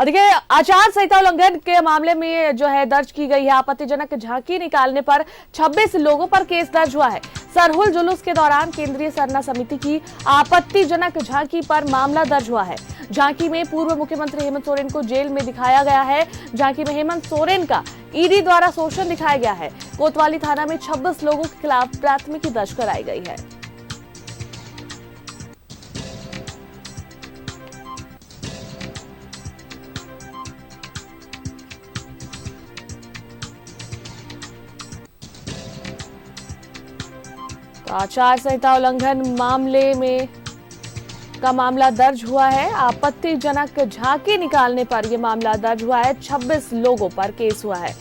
और देखिए, आचार संहिता उल्लंघन के मामले में जो है दर्ज की गई है आपत्तिजनक झांकी निकालने पर 26 लोगों पर केस दर्ज हुआ है। सरहुल जुलूस के दौरान केंद्रीय सरना समिति की आपत्तिजनक झांकी पर मामला दर्ज हुआ है। झांकी में पूर्व मुख्यमंत्री हेमंत सोरेन को जेल में दिखाया गया है। झांकी में हेमंत सोरेन का ईडी द्वारा शोषण दिखाया गया है। कोतवाली थाना में 26 लोगों के खिलाफ प्राथमिकी दर्ज कराई गई है। आचार संहिता उल्लंघन मामले में का मामला दर्ज हुआ है। आपत्तिजनक झांकी निकालने पर यह मामला दर्ज हुआ है। 26 लोगों पर केस हुआ है।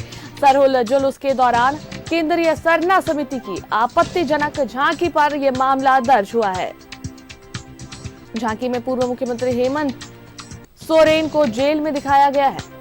सरहुल जुलूस के दौरान केंद्रीय सरना समिति की आपत्तिजनक झांकी पर यह मामला दर्ज हुआ है। झांकी में पूर्व मुख्यमंत्री हेमंत सोरेन को जेल में दिखाया गया है।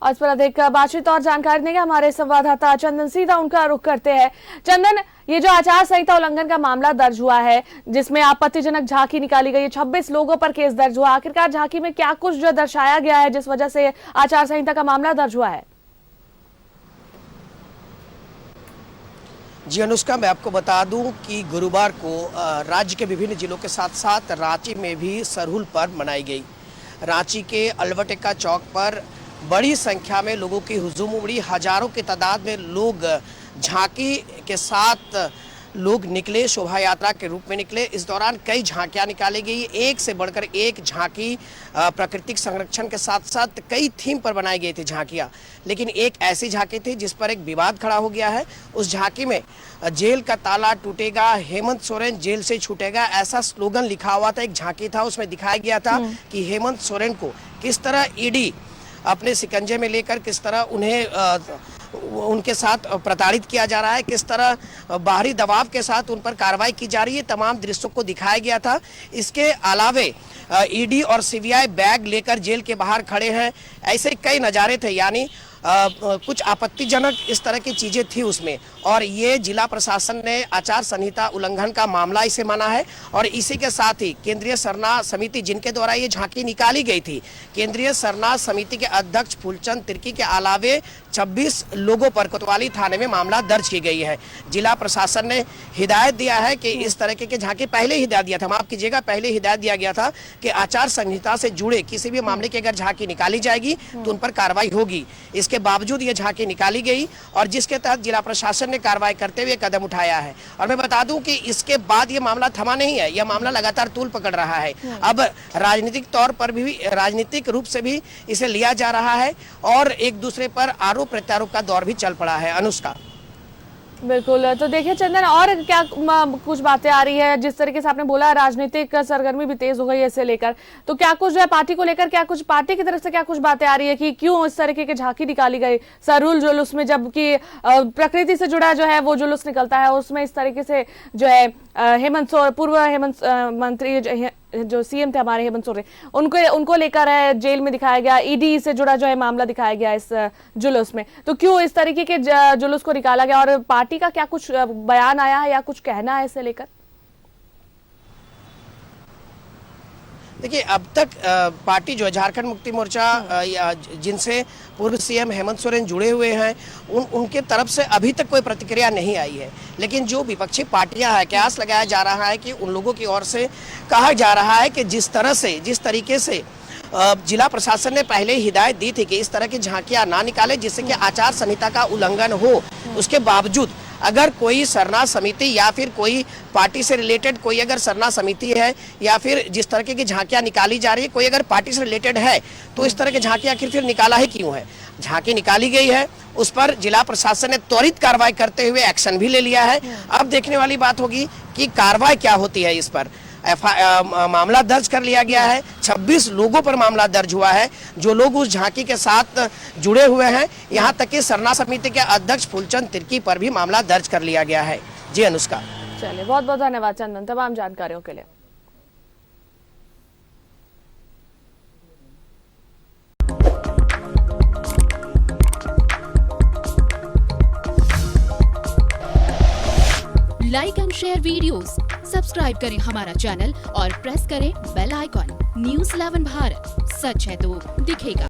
और इस पर अधिक बातचीत और जानकारी देंगे हमारे संवाददाता चंदन। सीधा उनका रुख करते हैं। चंदन, ये जो आचार संहिता उल्लंघन का मामला दर्ज हुआ है जिसमें आपत्तिजनक झांकी निकाली गई है, 26 लोगों पर केस दर्ज हुआ, आखिरकार झांकी में क्या कुछ जो दर्शाया गया है जिस वजह से आचार संहिता का मामला दर्ज हुआ है? जी अनुष्का, मैं आपको बता दूं कि गुरुवार को राज्य के विभिन्न जिलों के साथ साथ रांची में भी सरहुल पर्व मनाई गई। रांची के अल्बर्ट चौक पर बड़ी संख्या में लोगों की हुजूम उमड़ी। हजारों की तादाद में लोग झांकी के साथ लोग निकले, शोभा यात्रा के रूप में निकले। इस दौरान कई झांकियां निकाली गई, एक से बढ़कर एक झांकी प्राकृतिक संरक्षण के साथ साथ कई थीम पर बनाई गई थी झांकियां। लेकिन एक ऐसी झांकी थी जिस पर एक विवाद खड़ा हो गया है। उस झांकी में जेल का ताला टूटेगा, हेमंत सोरेन जेल से छूटेगा, ऐसा स्लोगन लिखा हुआ था। एक झांकी था, उसमें दिखाया गया था कि हेमंत सोरेन को किस तरह ईडी अपने शिकंजे में लेकर किस तरह उन्हें उनके साथ प्रताड़ित किया जा रहा है, किस तरह बाहरी दबाव के साथ उन पर कार्रवाई की जा रही है, तमाम दृश्यों को दिखाया गया था। इसके अलावे ईडी और सीबीआई बैग लेकर जेल के बाहर खड़े हैं, ऐसे कई नज़ारे थे। यानी कुछ आपत्तिजनक इस तरह की चीज़ें थी उसमें, और ये जिला प्रशासन ने आचार संहिता उल्लंघन का मामला इसे माना है। और इसी के साथ ही केंद्रीय सरना समिति जिनके द्वारा ये झांकी निकाली गई थी, केंद्रीय सरना समिति के अध्यक्ष फूलचंद तिर्की के अलावे 26 लोगों पर कोतवाली थाने में मामला दर्ज की गई है। जिला प्रशासन ने हिदायत दिया है कि इस तरह के झांकी पहले हिदायत दिया था, माफ कीजिएगा, पहले हिदायत दिया गया था कि आचार संहिता से जुड़े किसी भी मामले की अगर झांकी निकाली जाएगी तो उन पर कार्रवाई होगी। इसके बावजूद ये झांकी निकाली गई और जिसके तहत जिला प्रशासन ने कार्रवाई करते हुए कदम उठाया है। और मैं बता दूं कि इसके बाद ये मामला थमा नहीं है, यह मामला लगातार तूल पकड़ रहा है। अब राजनीतिक तौर पर भी, राजनीतिक रूप से भी इसे लिया जा रहा है और एक दूसरे पर आरोप प्रत्यारोप का दौर भी चल पड़ा है। अनुष्का, बिल्कुल। तो देखिए चंदन, और क्या कुछ बातें आ रही है? जिस तरीके से आपने बोला राजनीतिक सरगर्मी भी तेज हो गई है इसे लेकर, तो क्या कुछ जो है पार्टी को लेकर, क्या कुछ पार्टी की तरफ से क्या कुछ बातें आ रही है कि क्यों इस तरीके की झांकी निकाली गई सरहुल जुलूस में, जबकि प्रकृति से जुड़ा जो है वो जुलूस निकलता है, उसमें इस तरीके से जो है पूर्व हेमंत मंत्री जो सीएम थे हमारे हेमंत सोरेन, उनको लेकर जेल में दिखाया गया, ईडी से जुड़ा जो है मामला दिखाया गया इस जुलूस में। तो क्यों इस तरीके के जुलूस को निकाला गया और पार्टी का क्या कुछ बयान आया है या कुछ कहना है इसे लेकर? देखिए, अब तक पार्टी जो है झारखंड मुक्ति मोर्चा जिनसे पूर्व सीएम हेमंत सोरेन जुड़े हुए हैं, उनके तरफ से अभी तक कोई प्रतिक्रिया नहीं आई है। लेकिन जो विपक्षी पार्टियां हैं, कयास लगाया जा रहा है कि उन लोगों की ओर से कहा जा रहा है कि जिस तरीके से जिला प्रशासन ने पहले हिदायत दी थी कि इस तरह की झांकियां ना निकाले जिससे कि आचार संहिता का उल्लंघन हो, उसके बावजूद अगर कोई सरना समिति या फिर कोई पार्टी से रिलेटेड कोई अगर सरना समिति है या फिर जिस तरह की झांकियां निकाली जा रही है कोई अगर पार्टी से रिलेटेड है, तो इस तरह की झांकियां आखिर फिर निकाला ही क्यों है? झांकी निकाली गई है, उस पर जिला प्रशासन ने त्वरित कार्रवाई करते हुए एक्शन भी ले लिया है। अब देखने वाली बात होगी कि कार्रवाई क्या होती है। इस पर मामला दर्ज कर लिया गया है, 26 लोगों पर मामला दर्ज हुआ है जो लोग उस झांकी के साथ जुड़े हुए हैं। यहां तक कि सरना समिति के अध्यक्ष फूलचंद तिर्की पर भी मामला दर्ज कर लिया गया है। जी अनुष्का। चलिए, बहुत बहुत धन्यवाद चंदन तमाम जानकारियों के लिए। Like and share videos, subscribe करें हमारा चैनल और प्रेस करें बेल आइकॉन। News 11 भारत, सच है तो दिखेगा।